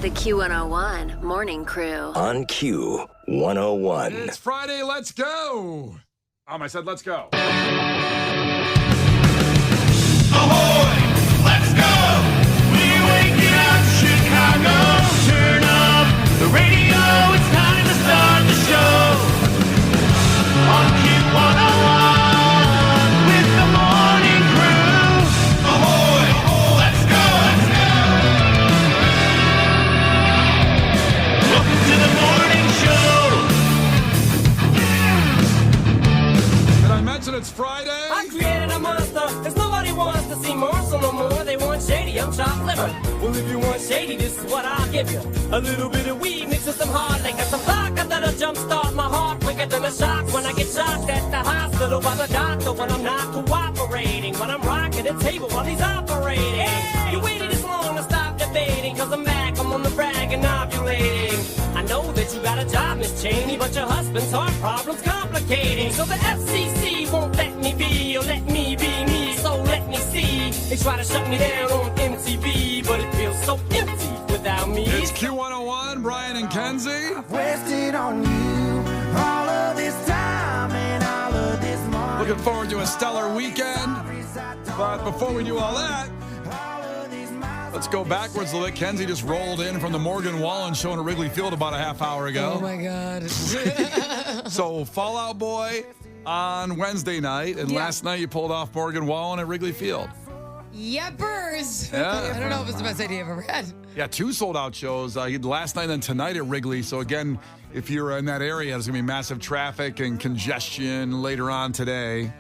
The Q101 Morning Crew. On Q101. It's Friday, let's go. I said let's go. Ahoy, let's go. We're waking up Chicago. Turn up the radio. It's time to start the show. On Q101 with the Morning Crew. Ahoy, let's go. Welcome to the morning show. Did I mention it's Friday? I created a monster, cause nobody wants to see Marshall no more. They want shady, I'm chopped liver. Well, if you want shady, this is what I'll give you. A little bit of weed mixed with some hard liquor, some vodka that'll jumpstart my heart quicker than a shock when I get shocked at the hospital by the doctor when I'm not cooperating. When I'm rocking the table while he's operating. Hey! You waited this long to stop debating, cause I'm back, I'm on the brag and ovulating. I know that you got a job, Miss Cheney, but your husband's heart problem's complicating. So the FCC won't let me be, or let me be me, so let me see. They try to shut me down on MTV, but it feels so empty without me. It's Q101, Brian and Kenzie. Wasted on you all of this time and all of this money. Looking forward to a stellar weekend. But before we do all that, let's go backwards a little bit. Kenzie just rolled in from the Wallen show in Wrigley Field about a half hour ago. Oh, my God. So, Fall Out Boy on Wednesday night, and last night you pulled off Wallen at Wrigley Field. Yepers. Yeah. I don't know if it's the best idea I've ever had. Yeah, 2 sold-out shows. Last night and tonight at Wrigley. So, again, if you're in that area, there's going to be massive traffic and congestion later on today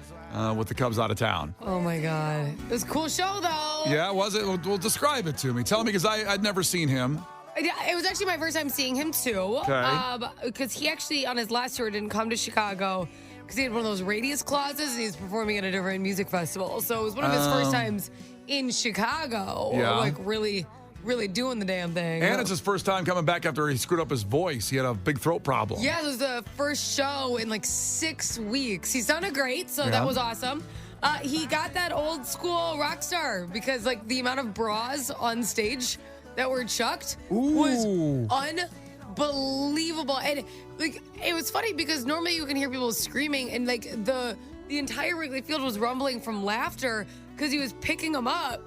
with the Cubs out of town. Oh, my God. It was a cool show, though. Yeah, was it? Well, describe it to me. Tell me, because I'd never seen him. It was actually my first time seeing him, too. Okay. Because he actually, on his last tour, didn't come to Chicago because he had one of those radius clauses and he was performing at a different music festival. So it was one of his first times in Chicago. Yeah. Like, really doing the damn thing. And it's his first time coming back after he screwed up his voice. He had a big throat problem. Yeah, it was the first show in like 6 weeks. He sounded great, so that was awesome. He got that old school rock star because like the amount of bras on stage that were chucked was unbelievable. And like it was funny because normally you can hear people screaming and like the entire Wrigley Field was rumbling from laughter because he was picking them up.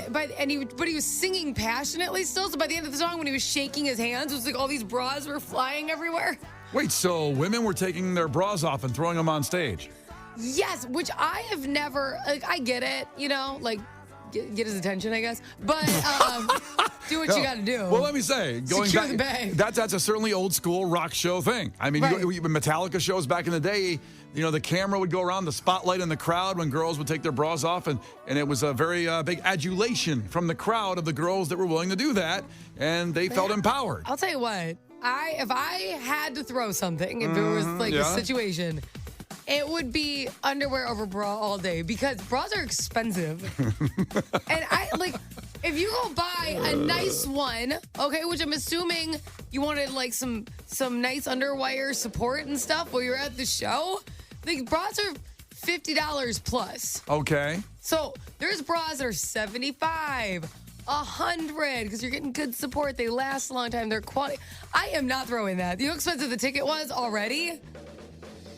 But he was singing passionately still. So by the end of the song, when he was shaking his hands, it was like all these bras were flying everywhere. Wait, so women were taking their bras off and throwing them on stage? Yes, which I have never. Like, I get it, like get his attention, I guess. But do what you got to do. Well, let me say, Secure the bag. That's a certainly old school rock show thing. I mean, Right. Metallica shows back in the day. The camera would go around, the spotlight in the crowd when girls would take their bras off, and it was a very big adulation from the crowd of the girls that were willing to do that, and they felt empowered. I'll tell you what. If I had to throw something, if it was like a situation, it would be underwear over bra all day because bras are expensive. And if you go buy a nice one, okay, which I'm assuming you wanted like some nice underwire support and stuff while you're at the show, like bras are $50 plus. Okay. So there's bras that are $75, $100 because you're getting good support. They last a long time. They're quality. I am not throwing that. You know how expensive the ticket was already?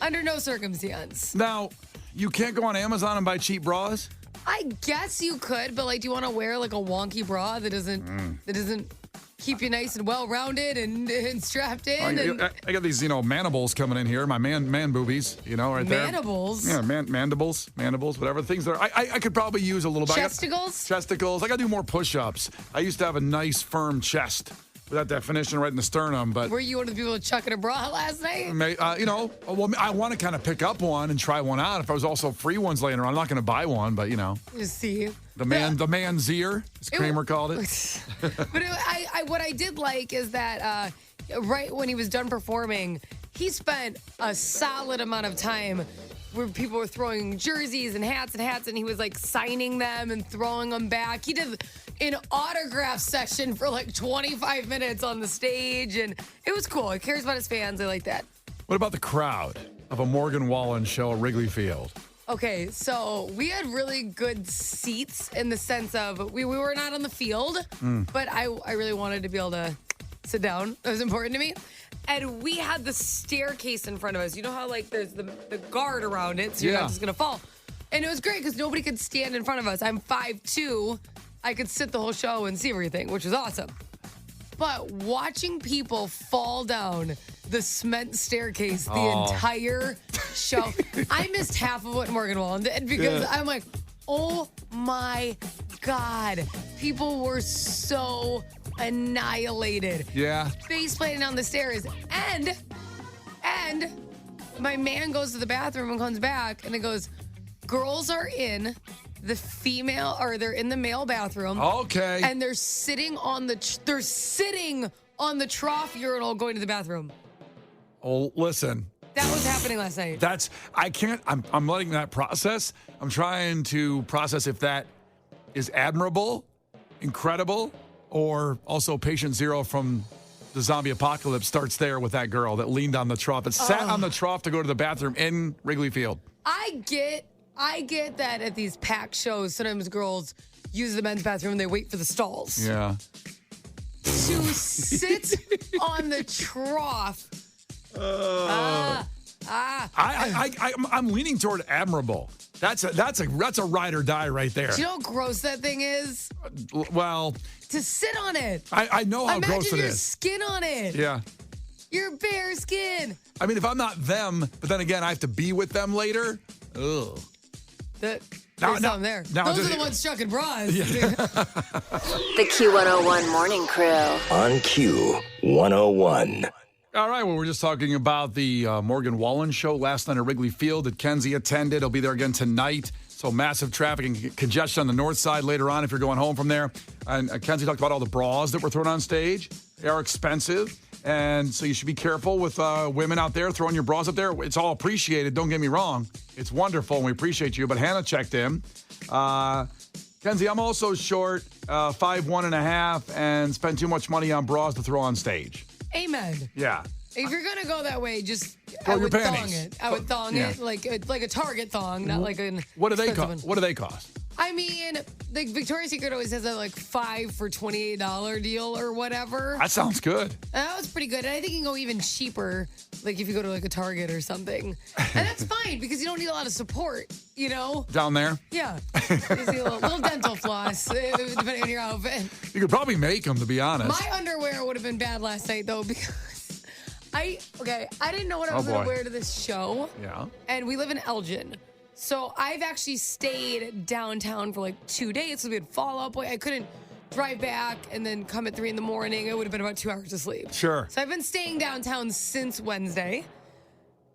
Under no circumstance. Now, you can't go on Amazon and buy cheap bras? I guess you could, but like, do you want to wear like a wonky bra that doesn't keep you nice and well rounded and strapped in? I got these, mandibles coming in here. My man boobies, right there. Mandibles? Yeah, mandibles, whatever things there. I could probably use a little bit. Chesticles. I got to do more push-ups. I used to have a nice firm chest. With that definition right in the sternum, but... Were you one of the people chucking a bra last night? I want to kind of pick up one and try one out. If there was also free ones laying around, I'm not going to buy one, but, You see. The man's ear, as Kramer called it. But what I did like is that right when he was done performing, he spent a solid amount of time where people were throwing jerseys and hats, and he was like signing them and throwing them back. He did an autograph session for like 25 minutes on the stage, and it was cool. He cares about his fans. I like that. What about the crowd of a Wallen show at Wrigley Field? Okay, so we had really good seats in the sense of we were not on the field, but I really wanted to be able to sit down. That was important to me. And we had the staircase in front of us. You know how like there's the guard around it, so you're not just going to fall. And it was great because nobody could stand in front of us. I'm 5'2". I could sit the whole show and see everything, which was awesome. But watching people fall down the cement staircase the entire show, I missed half of what Morgan Wallen did because I'm like, oh my God. People were so annihilated. Yeah. Face planting down the stairs. And my man goes to the bathroom and comes back and it goes, girls are in the female, or they're in the male bathroom. Okay. And they're sitting on the trough urinal going to the bathroom. Oh, listen. That was happening last night. I'm letting that process. I'm trying to process if that is admirable, incredible, or also patient zero from the zombie apocalypse starts there with that girl that leaned on the trough, that sat on the trough to go to the bathroom in Wrigley Field. I get that at these packed shows, sometimes girls use the men's bathroom and they wait for the stalls. Yeah. To sit on the trough. I'm leaning toward admirable. That's a ride or die right there. Do you know how gross that thing is? Well, to sit on it. I know how gross it is. Imagine your skin on it. Yeah. Your bare skin. I mean, if I'm not them, but then again, I have to be with them later. Ugh. There's something there. Those are the ones chucking bras. Yeah. The Q101 Morning Crew. On Q101. All right, well, we're just talking about the Morgan Wallen show last night at Wrigley Field that Kenzie attended. He'll be there again tonight. So massive traffic and congestion on the north side later on if you're going home from there. And Kenzie talked about all the bras that were thrown on stage. They are expensive. And so you should be careful with women out there throwing your bras up there. It's all appreciated. Don't get me wrong. It's wonderful, and we appreciate you. But Hannah checked in. Kenzie, I'm also short 5'1.5" and spend too much money on bras to throw on stage. Amen. Yeah. If you're gonna go that way, just Throw I your would panties. thong it. I would thong it like a Target thong, not like an. What do they expensive cost? one. What do they cost? I mean, like Victoria's Secret always has that like 5 for $28 deal or whatever. That sounds good. And that was pretty good. And I think you can go even cheaper, like if you go to like a Target or something. And that's fine because you don't need a lot of support, you know? Down there? Yeah. You see a little dental floss, depending on your outfit. You could probably make them, to be honest. My underwear would have been bad last night, though, because I didn't know what I was going to wear to this show. Yeah. And we live in Elgin. So I've actually stayed downtown for like 2 days. So we had follow-up. I couldn't drive back and then come at 3 in the morning. It would have been about 2 hours of sleep. Sure. So I've been staying downtown since Wednesday.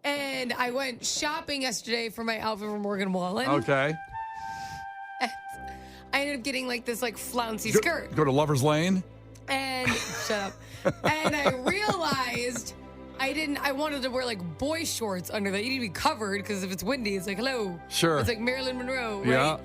And I went shopping yesterday for my outfit from Morgan Wallen. Okay. And I ended up getting like this like flouncy skirt. Go to Lover's Lane? And shut up. And I realized I wanted to wear like boy shorts under that. You need to be covered because if it's windy, it's like, hello. Sure. It's like Marilyn Monroe, right? Yeah.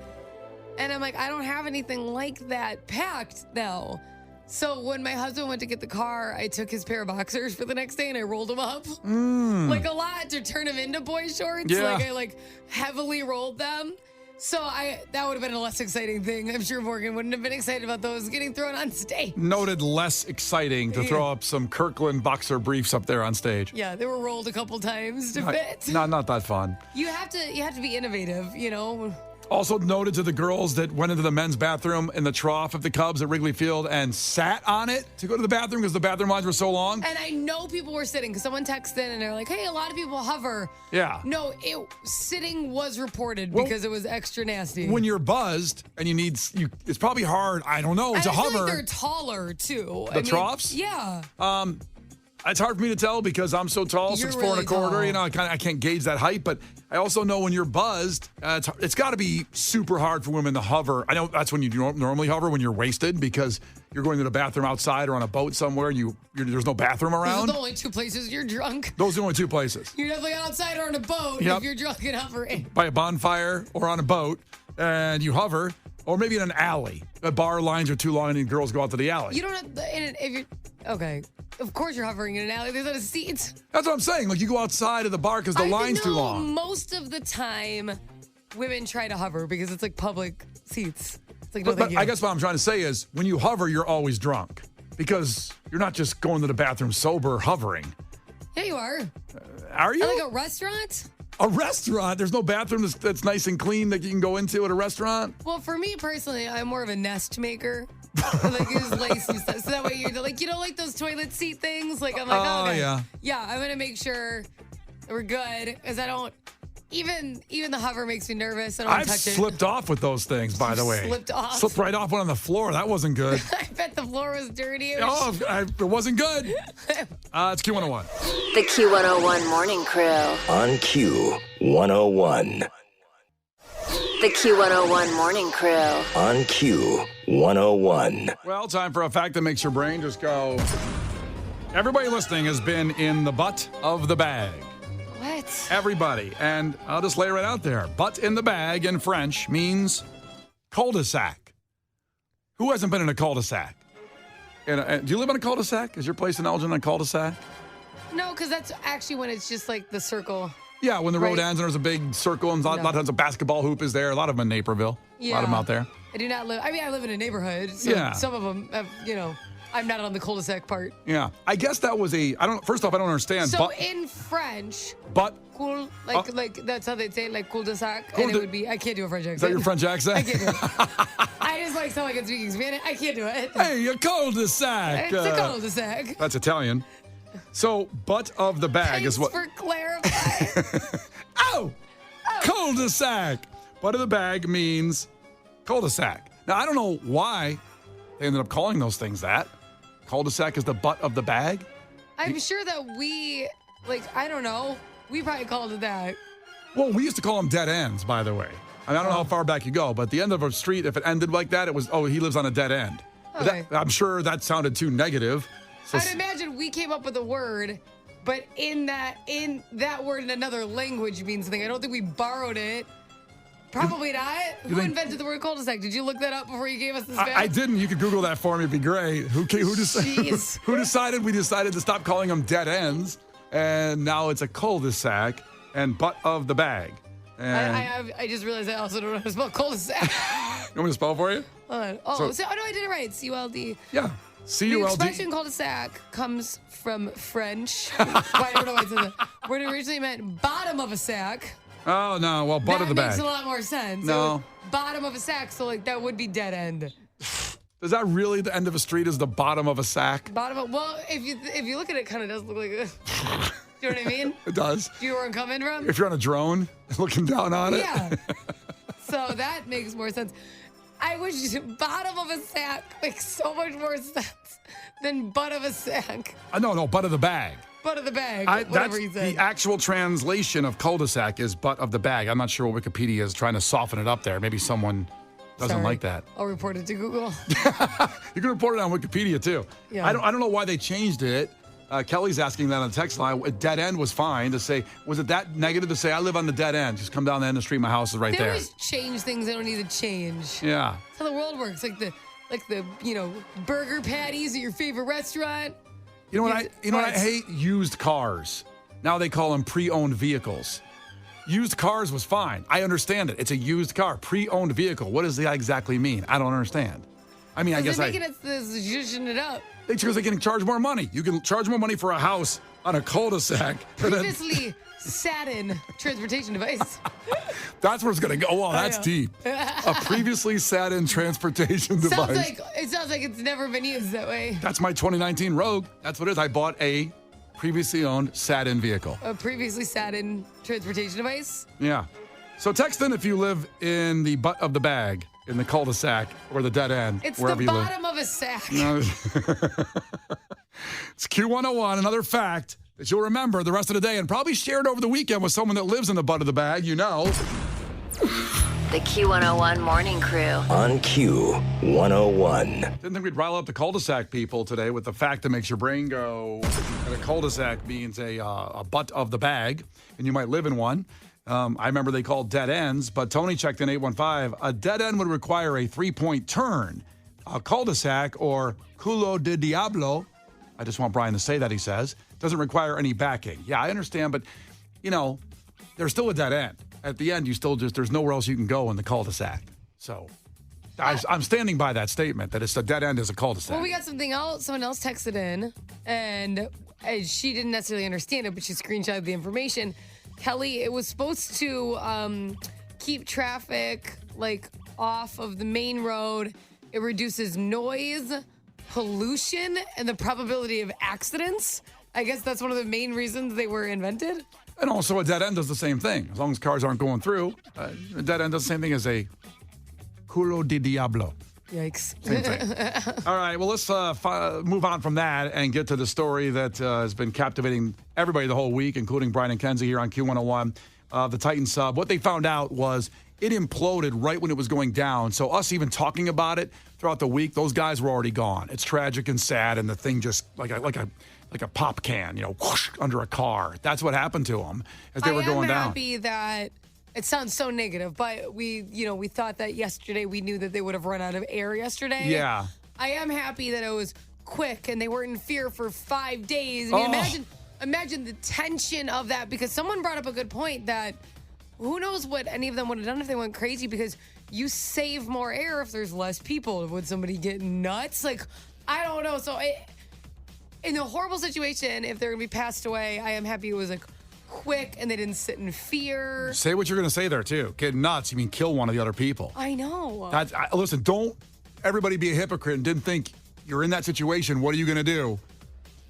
And I'm like, I don't have anything like that packed now. So when my husband went to get the car, I took his pair of boxers for the next day and I rolled them up. Like a lot to turn them into boy shorts. Yeah. Like I heavily rolled them. So that would have been a less exciting thing. I'm sure Morgan wouldn't have been excited about those getting thrown on stage. Noted less exciting to throw up some Kirkland boxer briefs up there on stage. Yeah, they were rolled a couple times to fit. Not that fun. You have to be innovative, you know. Also noted to the girls that went into the men's bathroom in the trough of the Cubs at Wrigley Field and sat on it to go to the bathroom because the bathroom lines were so long. And I know people were sitting because someone texted in and they're like, hey, a lot of people hover. Yeah. No, sitting was reported because it was extra nasty. When you're buzzed and it's probably hard, I don't know, to I feel hover. like they're taller too. The troughs? Yeah. It's hard for me to tell because I'm so tall, You're 6'4" really and a quarter. tall. You know, I can't gauge that height, but I also know when you're buzzed, it's got to be super hard for women to hover. I know that's when you normally hover when you're wasted because you're going to the bathroom outside or on a boat somewhere and there's no bathroom around. Those are the only 2 places you're drunk. Those are the only 2 places. You're definitely outside or on a boat if you're drunk and hovering. By a bonfire or on a boat, and you hover, or maybe in an alley. The bar lines are too long and girls go out to the alley. You don't have if you're okay. Of course you're hovering in an alley. There's not a seat. That's what I'm saying. Like you go outside of the bar because the line's too long. Most of the time, women try to hover because it's like public seats. It's like, no, But thank you. I guess what I'm trying to say is when you hover, you're always drunk because you're not just going to the bathroom sober hovering. Yeah, you are. Are you? At like a restaurant? A restaurant? There's no bathroom that's nice and clean that you can go into at a restaurant? Well, for me personally, I'm more of a nest maker. Like use lacy stuff. So that way you're like, like those toilet seat things? Like I'm like, Oh, okay. yeah. Yeah, I'm gonna make sure we're good. Because I don't even the hover makes me nervous. I don't want I've to touch it. slipped off with those things, by the way. Slipped off? Slipped right off, went on the floor. That wasn't good. I bet the floor was dirty. It wasn't good. It's Q101. The Q101 Morning Crew. On Q101. The Q101 Morning Crew. On Q101. Well, time for a fact that makes your brain just go. Everybody listening has been in the butt of the bag. What? Everybody. And I'll just lay it right out there. Butt in the bag in French means cul-de-sac. Who hasn't been in a cul-de-sac? Do you live in a cul-de-sac? Is your place in Elgin a cul-de-sac? No, because that's actually when it's just like the circle. Yeah, when the road Right. ends and there's a big circle and a lot of times a basketball hoop is there. A lot of them in Naperville. Yeah. A lot of them out there. I do not live. I mean, I live in a neighborhood. So Yeah. some of them have, I'm not on the cul-de-sac part. Yeah. I guess that was first off, I don't understand. So in French, but cool, like that's how they say it, like cul-de-sac. Cul And de- it would be, I can't do a French accent. Is that your French accent? I can't do it. I just like sound like I'm speaking Spanish. I can't do it. Hey, a cul-de-sac. It's a cul-de-sac. That's Italian. So, butt of the bag is what. Thanks for clarifying. Oh! Cul-de-sac. Butt of the bag means cul-de-sac. Now, I don't know why they ended up calling those things that. Cul-de-sac is the butt of the bag? I'm sure that we, I don't know. We probably called it that. Well, we used to call them dead ends, by the way. I don't know how far back you go, but the end of a street, if it ended like that, it was, he lives on a dead end. But Okay. I'm sure that sounded too negative. So I'd imagine we came up with a word, but in that word in another language means something. I don't think we borrowed it. Probably not. Who think- invented the word cul-de-sac? Did you look that up before you gave us this fact? I didn't. You could Google that for me. It'd be great. Who Jeez. who decided? We decided to stop calling them dead ends, and now it's a cul-de-sac and butt of the bag. And I just realized I also don't know how to spell cul-de-sac. you want me to spell for you? Hold on. Oh, no, I did it right. C-U-L-D. Yeah. The C-U-L-D. expression cul-de-sac comes from French. I don't know why it says that. Where it originally meant bottom of a sack. Oh, no. Well, butt of the That bag. makes a lot more sense. No. Bottom of a sack, so that would be dead end. Is that really the end of a street is the bottom of a sack? Bottom of, well, if you look at it, it kind of does look like a, do you know what I mean? It does. Do you know where I'm coming from? If you're on a drone looking down on it. Yeah. So that makes more sense. I wish bottom of a sack makes so much more sense than butt of a sack. No, butt of the bag. Butt of the bag, That's whatever you said. the actual translation of cul-de-sac is butt of the bag. I'm not sure what Wikipedia is trying to soften it up there. Maybe someone doesn't Sorry. like that. I'll report it to Google. You can report it on Wikipedia too. Yeah. I don't know why they changed it. Kelly's asking that on the text line. A dead end was fine to say. Was it that negative to say I live on the dead end? Just come down the end of the street. My house is right They there. always change things they don't need to change. Yeah. That's how the world works. Like the burger patties at your favorite restaurant. You know what I Yes. hate? Used cars. Now they call them pre-owned vehicles. Used cars was fine. I understand it. It's a used car, pre-owned vehicle. What does that exactly mean? I don't understand. I mean, I guess They're making it, zhuzhing it up. because they can charge more money. You can charge more money for a house on a cul-de-sac. and then- Previously sat in transportation device. That's where it's going to go. Wow, that's know. deep. A previously sat in transportation device. Sounds like it's never been used that way. That's my 2019 Rogue. That's what it is. I bought a previously owned sat-in vehicle. A previously sat in transportation device. Yeah. So text in if you live in the butt of the bag, in the cul-de-sac, or the dead end, It's wherever the you live. bottom of a sack. No. It's Q101, another fact that you'll remember the rest of the day and probably share it over the weekend with someone that lives in the butt of the bag, you know. The Q101 Morning Crew. On Q101. Didn't think we'd rile up the cul-de-sac people today with the fact that makes your brain go. And a cul-de-sac means a butt of the bag, and you might live in one. I remember they called dead ends, but Tony checked in 815. A dead end would require a 3-point turn. A cul-de-sac, or culo de diablo, I just want Brian to say that, he says, doesn't require any backing. Yeah, I understand, but, there's still a dead end. at the end, you still there's nowhere else you can go in the cul-de-sac. So I'm standing by that statement that it's a dead end as a cul-de-sac. Well, we got something else. Someone else texted in, and she didn't necessarily understand it, but she screenshotted the information. Kelly, it was supposed to keep traffic off of the main road. It reduces noise, pollution, and the probability of accidents. I guess that's one of the main reasons they were invented. And also a dead end does the same thing. As long as cars aren't going through, a dead end does the same thing as a culo di diablo. Yikes. Same thing. All right, well, let's move on from that and get to the story that has been captivating everybody the whole week, including Brian and Kenzie here on Q101. The Titan sub. What they found out was it imploded right when it was going down. So us even talking about it throughout the week, those guys were already gone. It's tragic and sad, and the thing just like a pop can, whoosh, under a car. That's what happened to them as they were going down. I'm happy that it sounds so negative, but we thought that yesterday. We knew that they would have run out of air yesterday. Yeah. I am happy that it was quick and they weren't in fear for 5 days. I mean, imagine the tension of that, because someone brought up a good point that who knows what any of them would have done if they went crazy, because you save more air if there's less people. Would somebody get nuts? I don't know. So in a horrible situation, if they're going to be passed away, I am happy it was quick and they didn't sit in fear. Say what you're going to say there, too. Get nuts. You mean kill one of the other people. I know. Listen, don't everybody be a hypocrite and didn't think you're in that situation. What are you going to do?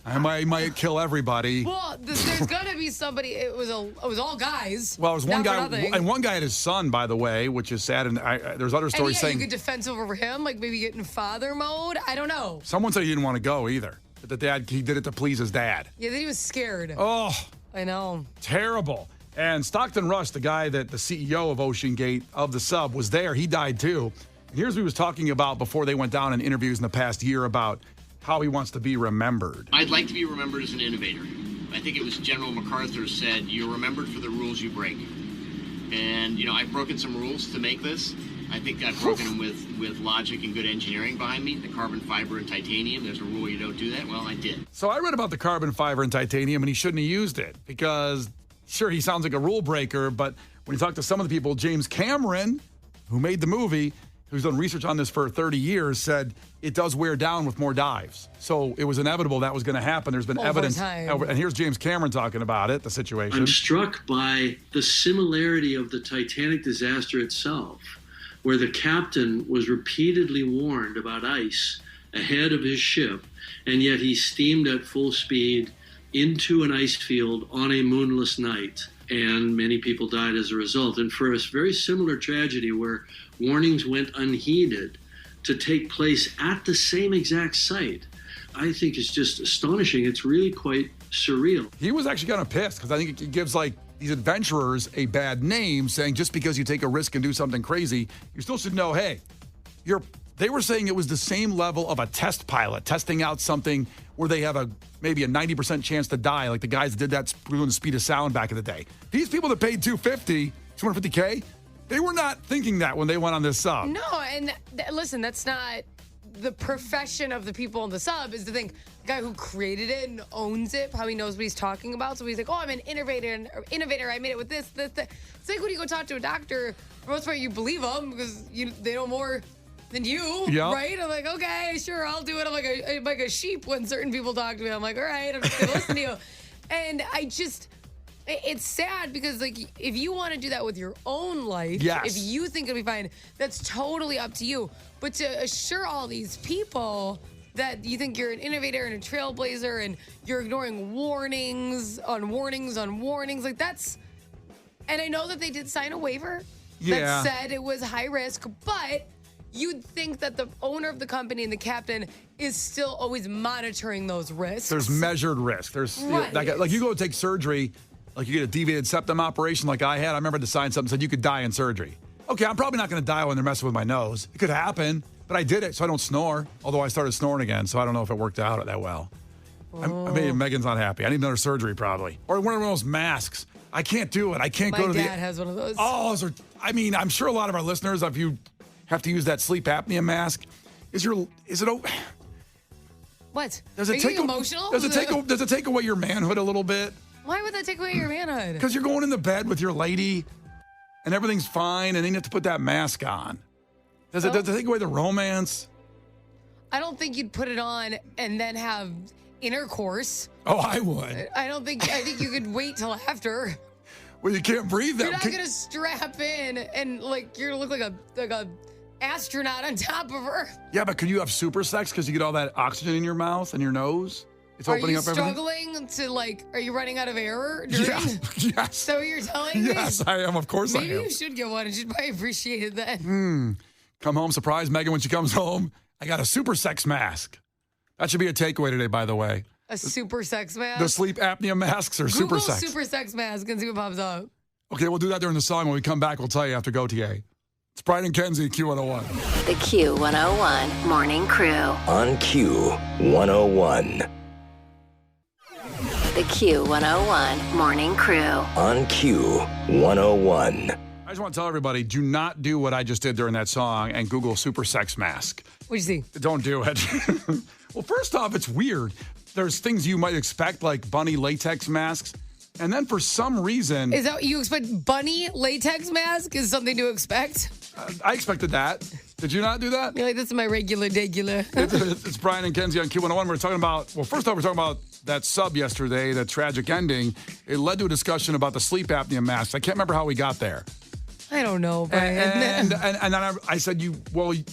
I might kill everybody. Well, there's going to be somebody. It was all guys. Well, it was one guy, and one guy had his son, by the way, which is sad. And there's other stories saying you could defensive over him, maybe get in father mode. I don't know. Someone said he didn't want to go either. That he did it to please his dad. Yeah, that he was scared. Oh, I know. Terrible. And Stockton Rush, the guy that the CEO of Ocean Gate of the sub, was there. He died too. And here's what he was talking about before they went down in interviews in the past year about how he wants to be remembered. I'd like to be remembered as an innovator. I think it was General MacArthur said, you're remembered for the rules you break. And, I've broken some rules to make this. I think I've broken them with logic and good engineering behind me. The carbon fiber and titanium, there's a rule you don't do that. Well, I did. So I read about the carbon fiber and titanium, and he shouldn't have used it because, sure, he sounds like a rule breaker, but when you talk to some of the people, James Cameron, who made the movie, who's done research on this for 30 years, said it does wear down with more dives. So it was inevitable that was going to happen. There's been evidence. And here's James Cameron talking about it, the situation. I'm struck by the similarity of the Titanic disaster itself, where the captain was repeatedly warned about ice ahead of his ship, and yet he steamed at full speed into an ice field on a moonless night, and many people died as a result. And for a very similar tragedy where warnings went unheeded to take place at the same exact site, I think it's just astonishing. It's really quite surreal. He was actually kind of pissed because I think it gives these adventurers a bad name, saying just because you take a risk and do something crazy, you still should know, hey, they were saying it was the same level of a test pilot testing out something where they have maybe a 90% chance to die, like the guys that did that doing the speed of sound back in the day. These people that paid $250K, they were not thinking that when they went on this sub. No, and listen, that's not the profession of the people on the sub. Is to think the guy who created it and owns it, probably knows what he's talking about. So he's like, oh, I'm an innovator. I made it with this. It's like when you go talk to a doctor, for the most part, you believe them because they know more than you, right? I'm like, okay, sure, I'll do it. I'm like a sheep when certain people talk to me. I'm like, all right, I'm just going to listen to you. And it's sad because, if you want to do that with your own life, if you think it'll be fine, that's totally up to you. But to assure all these people that you think you're an innovator and a trailblazer and you're ignoring warnings on warnings on warnings, that's... And I know that they did sign a waiver that said it was high risk, but you'd think that the owner of the company and the captain is still always monitoring those risks. There's measured risk. There's you go take surgery, you get a deviated septum operation like I had. I remember to sign something that said you could die in surgery. Okay, I'm probably not going to die when they're messing with my nose. It could happen, but I did it so I don't snore. Although I started snoring again, so I don't know if it worked out that well. I mean, Megan's not happy. I need another surgery probably, or one of those masks. I can't do it. I can't go to the. My dad has one of those. Oh, I'm sure a lot of our listeners, if you have to use that sleep apnea mask, is it? What? Does it take emotional? Does it take away your manhood a little bit? Why would that take away your manhood? Because you're going in the bed with your lady, and everything's fine, and then you have to put that mask on. Does it take away the romance? I don't think you'd put it on and then have intercourse. Oh, I would. I think you could wait till after. Well, you can't breathe that. You're not gonna strap in and like you're gonna look like a astronaut on top of her. Yeah, but could you have super sex because you get all that oxygen in your mouth and your nose? It's opening up everything. Are you struggling to are you running out of air? Yes. So you're telling me? Yes, I am. Of course I am. Maybe you should get one and she'd probably appreciate it then. Come home, surprise Megan when she comes home. I got a super sex mask. That should be a takeaway today, by the way. A super sex mask? The sleep apnea masks are Google super sex. Super sex mask and see what pops up. Okay, we'll do that during the song. When we come back, we'll tell you after Go TA. It's Brian and Kenzie, Q101. The Q101 Morning Crew. On Q101. The Q101 Morning Crew. On Q101. I just want to tell everybody, do not do what I just did during that song and Google super sex mask. What'd you see? Don't do it. Well, first off, it's weird. There's things you might expect, like bunny latex masks. And then for some reason... Is that what you expect? Bunny latex mask is something to expect? I expected that. Did you not do that? You're like, this is my regular. It's Brian and Kenzie on Q101. We're talking about... Well, first off, we're talking about that sub yesterday, that tragic ending. It led to a discussion about the sleep apnea masks. I can't remember how we got there. I don't know, Brian. And then I said,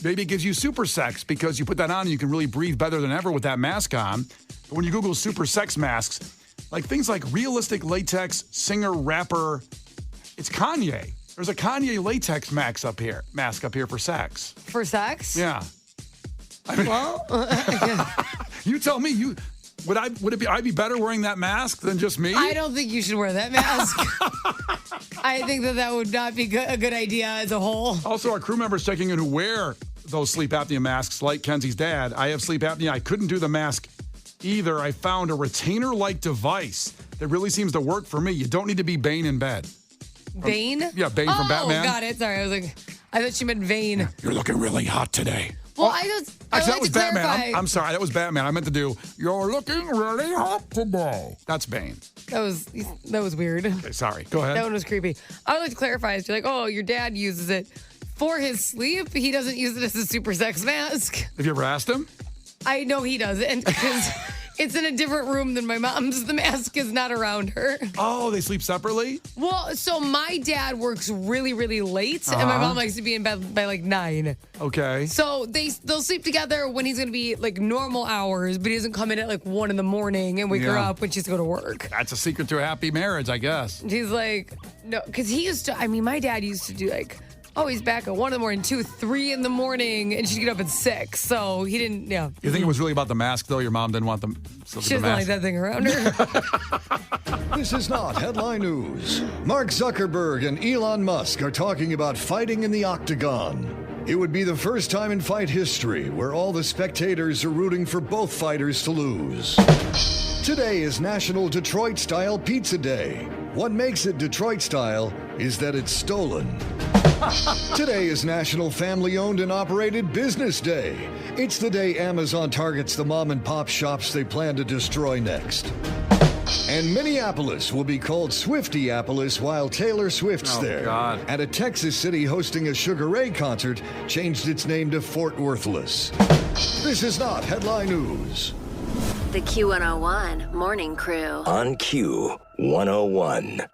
maybe it gives you super sex because you put that on and you can really breathe better than ever with that mask on. But when you Google super sex masks, like things like realistic latex singer rapper, it's Kanye. There's a Kanye latex mask up here for sex. For sex? Yeah. I mean, well, you tell me. I'd be better wearing that mask than just me? I don't think you should wear that mask. I think that would not be a good idea as a whole. Also, our crew members checking in who wear those sleep apnea masks, like Kenzie's dad. I have sleep apnea. I couldn't do the mask either. I found a retainer-like device that really seems to work for me. You don't need to be Bane in bed. Bane? Bane from Batman. Oh, got it. Sorry, I thought you meant Vane. You're looking really hot today. Well, that was Batman. I'm sorry, that was Batman. I meant to do, you're looking really hot today. That's Bane. That was weird. Okay, sorry. Go ahead. That one was creepy. I would like to clarify. You're like, oh, your dad uses it for his sleep. He doesn't use it as a super sex mask. Have you ever asked him? I know he doesn't because it's in a different room than my mom's. The mask is not around her. Oh, they sleep separately? Well, so my dad works really, really late, and my mom likes to be in bed by like 9. Okay. So they'll sleep together when he's going to be like normal hours, but he doesn't come in at like 1 in the morning and wake her up when she's to go to work. That's a secret to a happy marriage, I guess. He's like, no, because my dad used to do like, oh, he's back at 1 in the morning, 2, 3 in the morning, and she'd get up at 6. So he didn't, You think it was really about the mask, though? Your mom didn't want them. She doesn't like that thing around her. This is not headline news. Mark Zuckerberg and Elon Musk are talking about fighting in the octagon. It would be the first time in fight history where all the spectators are rooting for both fighters to lose. Today is National Detroit-Style Pizza Day. What makes it Detroit-style is that it's stolen. Today is National Family-Owned and Operated Business Day. It's the day Amazon targets the mom-and-pop shops they plan to destroy next. And Minneapolis will be called Swifty-apolis while Taylor Swift's there. God. And a Texas city hosting a Sugar Ray concert changed its name to Fort Worthless. This is not headline news. The Q101 Morning Crew. On Q101.